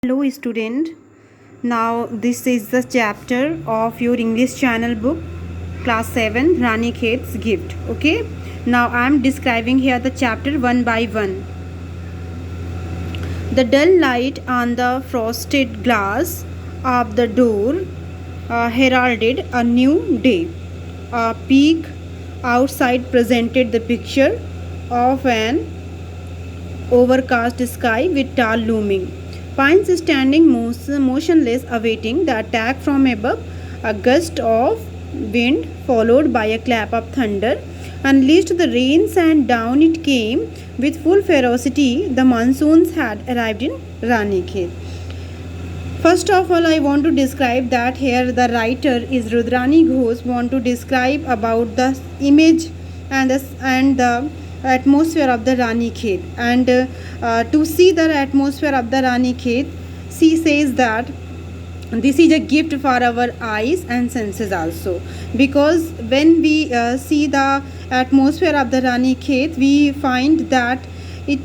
Hello student, now this is the chapter of your English channel book class 7 Rani Khet's gift. Okay, now I am describing here the chapter one by one. The dull light on the frosted glass of the door heralded a new day. A peak outside presented the picture of an overcast sky with tall looming pines standing motionless, awaiting the attack from above. A gust of wind, followed by a clap of thunder, unleashed the rains, and down it came with full ferocity. The monsoons had arrived in Ranikhet. First of all, I want to describe that here the writer is Rudrani Ghosh want to describe about the image and the atmosphere of the Ranikhet. And to see the atmosphere of the Ranikhet, she says that this is a gift for our eyes and senses also, because when we see the atmosphere of the Ranikhet, we find that it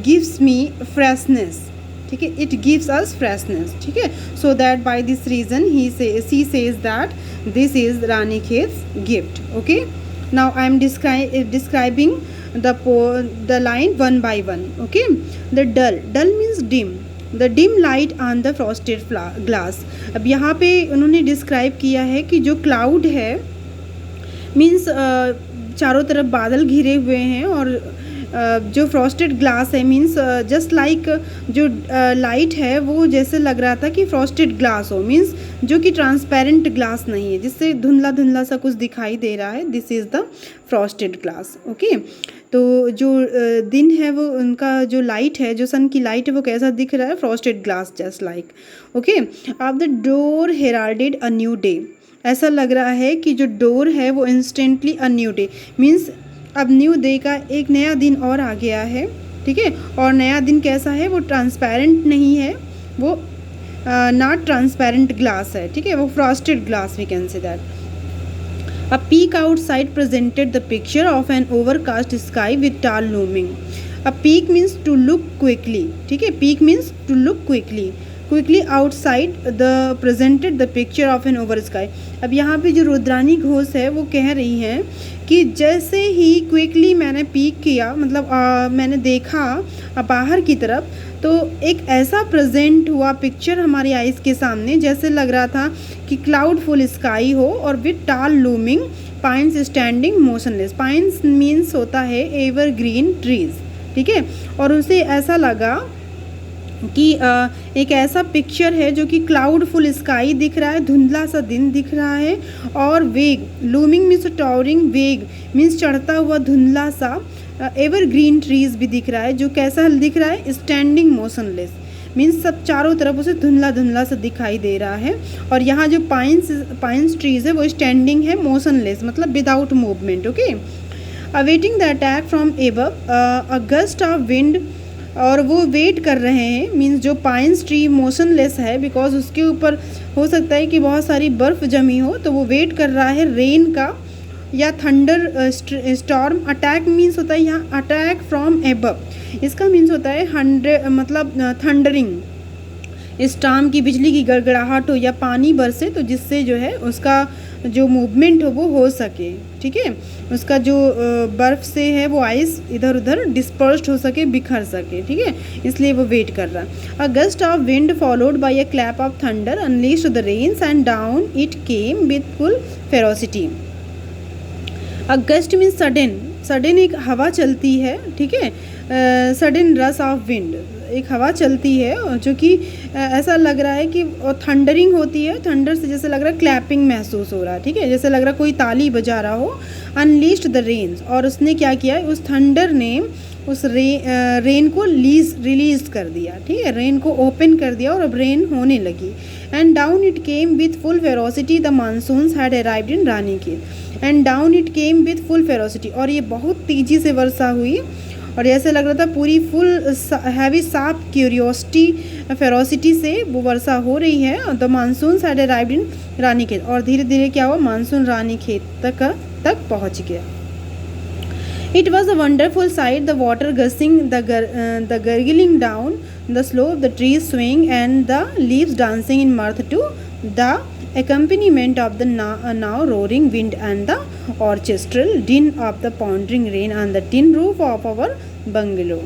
gives me freshness. ठीक है, it gives us freshness. ठीक है, so that by this reason she says that this is Ranikhet's gift. Okay, now I am describing the line one by one. Okay, the dull means dim. The dim light on the frosted glass. अब यहाँ पे उन्होंने describe किया है कि जो cloud है means चारों तरफ बादल घिरे हुए हैं और जो फ्रॉस्टेड ग्लास है मीन्स जस्ट लाइक जो लाइट है वो जैसे लग रहा था कि फ्रॉस्टेड ग्लास हो, मीन्स जो कि ट्रांसपेरेंट ग्लास नहीं है जिससे धुंधला धुंधला सा कुछ दिखाई दे रहा है. This is the frosted glass. Okay, तो जो दिन है वो उनका जो लाइट है, जो सन की लाइट है वो कैसा दिख रहा है, frosted glass just like. Okay, of the door heralded a new day. ऐसा लग रहा है कि जो डोर है वो instantly a new day means अब न्यू डे का एक नया दिन और आ गया है. ठीक है, और नया दिन कैसा है, वो ट्रांसपेरेंट नहीं है, वो नॉट ट्रांसपेरेंट ग्लास है. ठीक है, वो frosted glass we can say that. A peak outside presented the picture of an overcast sky with tall looming. A peak means to look quickly. ठीक है, peak means to look quickly. Quickly outside the presented the picture of an over sky. अब यहाँ पे जो रुद्रानी घोष है वो कह रही हैं कि जैसे ही क्विकली मैंने पीक किया, मतलब मैंने देखा बाहर की तरफ, तो एक ऐसा प्रेजेंट हुआ पिक्चर हमारी आइज़ के सामने जैसे लग रहा था कि क्लाउड फुल स्काई हो और विथ टाल looming pines standing motionless. Pines means होता है एवरग्रीन ट्रीज. ठीक है, और उसे ऐसा लगा कि एक ऐसा पिक्चर है जो कि क्लाउड फुल स्काई दिख रहा है, धुंधला सा दिन दिख रहा है, और वेग लूमिंग मीन्स टावरिंग, वेग मीन्स चढ़ता हुआ धुंधला सा, एवरग्रीन ट्रीज भी दिख रहा है जो कैसा दिख रहा है, स्टैंडिंग मोशनलेस मीन्स सब चारों तरफ उसे धुंधला धुंधला सा दिखाई दे रहा है. और यहाँ जो पाइन्स ट्रीज है वो स्टैंडिंग है, मोशनलेस मतलब without movement. Okay, awaiting the attack from above a gust of wind, और वो वेट कर रहे हैं मीन्स जो पाइन्स ट्री मोशनलेस है बिकॉज उसके ऊपर हो सकता है कि बहुत सारी बर्फ़ जमी हो, तो वो वेट कर रहा है रेन का या थंडर स्टॉर्म. अटैक मीन्स होता है यहाँ अटैक फ्रॉम एबव, इसका मीन्स होता है मतलब थंडरिंग, स्टॉर्म की बिजली की गड़गड़ाहट हो या पानी बरसे तो जिससे जो है उसका जो मूवमेंट हो वो हो सके. ठीक है, उसका जो बर्फ़ से है वो आइस इधर उधर डिस्पर्स्ड हो सके, बिखर सके. ठीक है, इसलिए वो वेट कर रहा है. A gust of wind followed by a clap of thunder unleashed the rains and down it came with full ferocity. A gust means sudden, sudden एक हवा चलती है. ठीक है, सडन रस ऑफ विंड, एक हवा चलती है जो कि ऐसा लग रहा है कि थंडरिंग होती है, थंडर से जैसे लग रहा है क्लैपिंग महसूस हो रहा है. ठीक है, जैसे लग रहा है कोई ताली बजा रहा हो. अनलीश्ड द रेन्स, और उसने क्या किया, उस थंडर ने उस रेन को रिलीज कर दिया. ठीक है, रेन को ओपन कर दिया और अब रेन होने लगी. And down it came with full ferocity the monsoons had arrived in Ranikhet. And down it came with full ferocity, और ये बहुत तेज़ी से वर्षा हुई और ऐसे लग रहा था पूरी फुल हैवी साफ क्यूरियोसिटी फेरोसिटी से वो वर्षा हो रही है. The monsoons had arrived in Ranikhet, और धीरे धीरे क्या हुआ, मानसून रानीखेत तक पहुंच गया. It was a wonderful sight, the water gushing, the gurgling down the slope, the trees swaying and the leaves dancing in mirth to the accompaniment of the now roaring wind and the orchestral din of the pounding rain on the tin roof of our bungalow.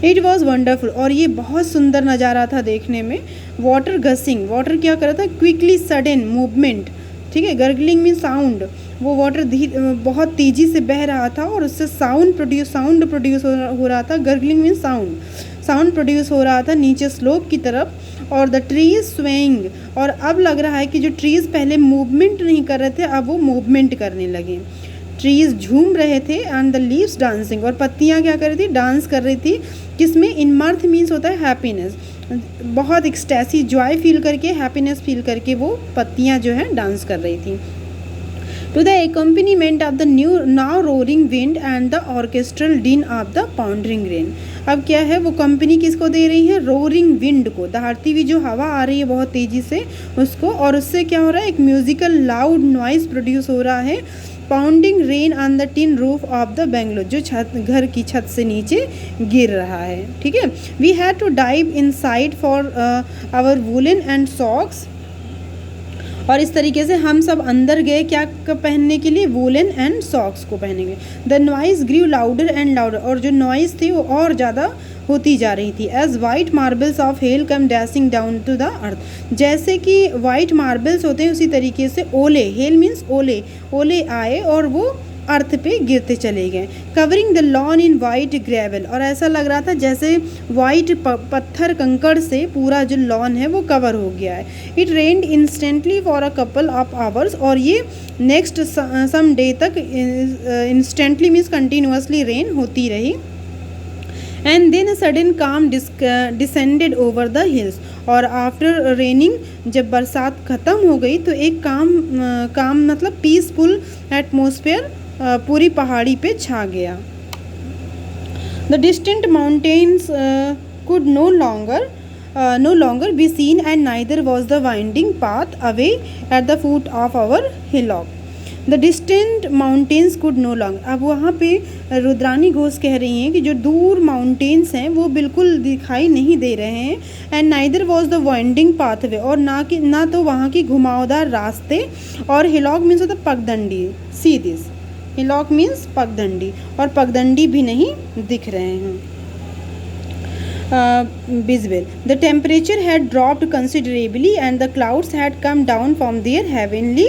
It was wonderful. और ये बहुत सुंदर नज़ारा था देखने में। Water gushing, water क्या कर रहा था, क्विकली सडन मूवमेंट, ठीक है। गर्गलिंग मीन साउंड, वो वाटर बहुत तेज़ी से बह रहा था और उससे साउंड प्रोड्यूस हो रहा था। गर्गलिंग मीन साउंड प्रोड्यूस हो रहा था नीचे स्लोप की तरफ। और द ट्रीज स्वेइंग, और अब लग रहा है कि जो ट्रीज़ पहले मूवमेंट नहीं कर रहे थे अब वो मूवमेंट करने लगे। ट्रीज़ झूम रहे थे एंड द लीव्स डांसिंग, और पत्तियाँ क्या कर रही थी, डांस कर रही थी। किसमें, इन मर्थ मीन्स होता है हैप्पीनेस, बहुत एक्सटेसी जॉय फील करके, हैप्पीनेस फील करके वो पत्तियाँ जो है डांस कर रही थी। To the accompaniment of the now roaring wind and the orchestral din of the pounding rain. अब क्या है, वो कंपनी किसको दे रही है, रोरिंग विंड को, दहाड़ती हुई जो हवा आ रही है बहुत तेज़ी से उसको, और उससे क्या हो रहा है, एक म्यूजिकल लाउड नॉइस प्रोड्यूस हो रहा है। Pounding rain on the tin roof of the Bangalore, जो घर की छत से नीचे गिर रहा है, ठीक है। We had to dive inside for our woollen and socks, और इस तरीके से हम सब अंदर गए क्या पहनने के लिए, वुलन एंड सॉक्स को पहनेंगे। The noise grew louder and louder, और जो नॉइस थी वो और ज़्यादा होती जा रही थी। As white marbles of hail come dashing down to the earth, जैसे कि वाइट मार्बल्स होते हैं उसी तरीके से ओले, हेल मीन्स ओले आए और वो अर्थ पे गिरते चले गए। Covering the log in white gravel, और ऐसा लग रहा था जैसे वाइट पत्थर कंकड़ से पूरा जो लॉन है वो कवर हो गया है। It rained instantly for a couple of hours, और ये नेक्स्ट सम डे तक इंस्टेंटली मीन्स कंटिन्यूसली रेन होती रही। एंड देन अ सडन काम डिसेंडेड ओवर द हिल्स, और आफ्टर रेनिंग जब बरसात ख़त्म हो गई तो एक काम मतलब पीसफुल एटमॉस्फेयर पूरी पहाड़ी पे छा गया। The distant mountains could no longer be seen and neither was the winding path away at the foot of our hillock. The distant mountains could no long, अब वहाँ पे रुद्रानी घोष कह रही हैं कि जो दूर माउंटेन्स हैं वो बिल्कुल दिखाई नहीं दे रहे हैं। And neither was the winding pathway, और ना तो वहाँ की घुमावदार रास्ते, और हिलॉक मीन्स होता पगडंडी, सी दिस, हिलॉक मीन्स पगडंडी, और पगडंडी भी नहीं दिख रहे हैं। visible. The temperature had dropped considerably and the clouds had come down from their heavenly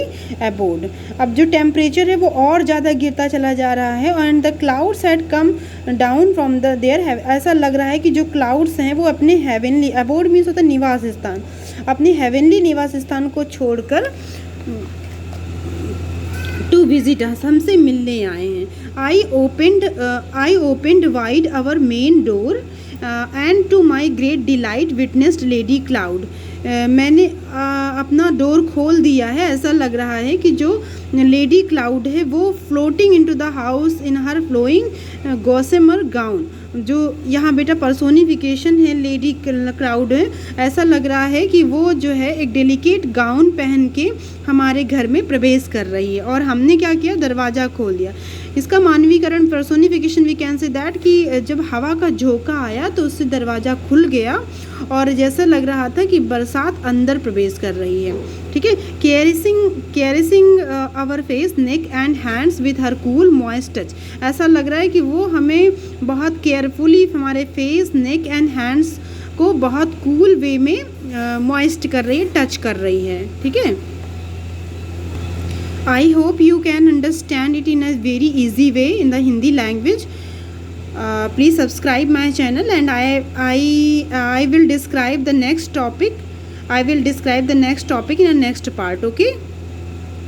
abode. अब जो टेम्परेचर है वो और ज़्यादा गिरता चला जा रहा है, and the clouds had come down from their ऐसा लग रहा है कि जो क्लाउड्स हैं वो अपने heavenly abode मीन्स होता है निवास स्थान, अपने heavenly निवास स्थान को छोड़कर टू विजिट अस, हमसे मिलने आए हैं। I opened wide our main door and to my great delight witnessed lady cloud. मैंने अपना डोर खोल दिया है, ऐसा लग रहा है कि जो लेडी क्लाउड है वो floating into the house in her flowing gossamer gown, जो यहाँ बेटा पर्सोनिफिकेशन है लेडी क्लाउड है, ऐसा लग रहा है कि वो जो है एक डेलिकेट गाउन पहन के हमारे घर में प्रवेश कर रही है, और हमने क्या किया, दरवाज़ा खोल दिया। इसका मानवीकरण personification we can say that कि जब हवा का झोंका आया तो उससे दरवाज़ा खुल गया और जैसा लग रहा था कि बरसात अंदर प्रवेश कर रही है, ठीक है। Caring our face neck and hands with her cool moist touch, ऐसा लग रहा है कि वो हमें बहुत केयरफुली हमारे फेस नेक एंड हैंड्स को बहुत कूल वे में मॉइस्ट कर रही है, टच कर रही है, ठीक है। I hope you can understand it in a very easy way in the Hindi language. Please subscribe my channel, and I will describe the next topic. I will describe the next topic in the next part. Okay.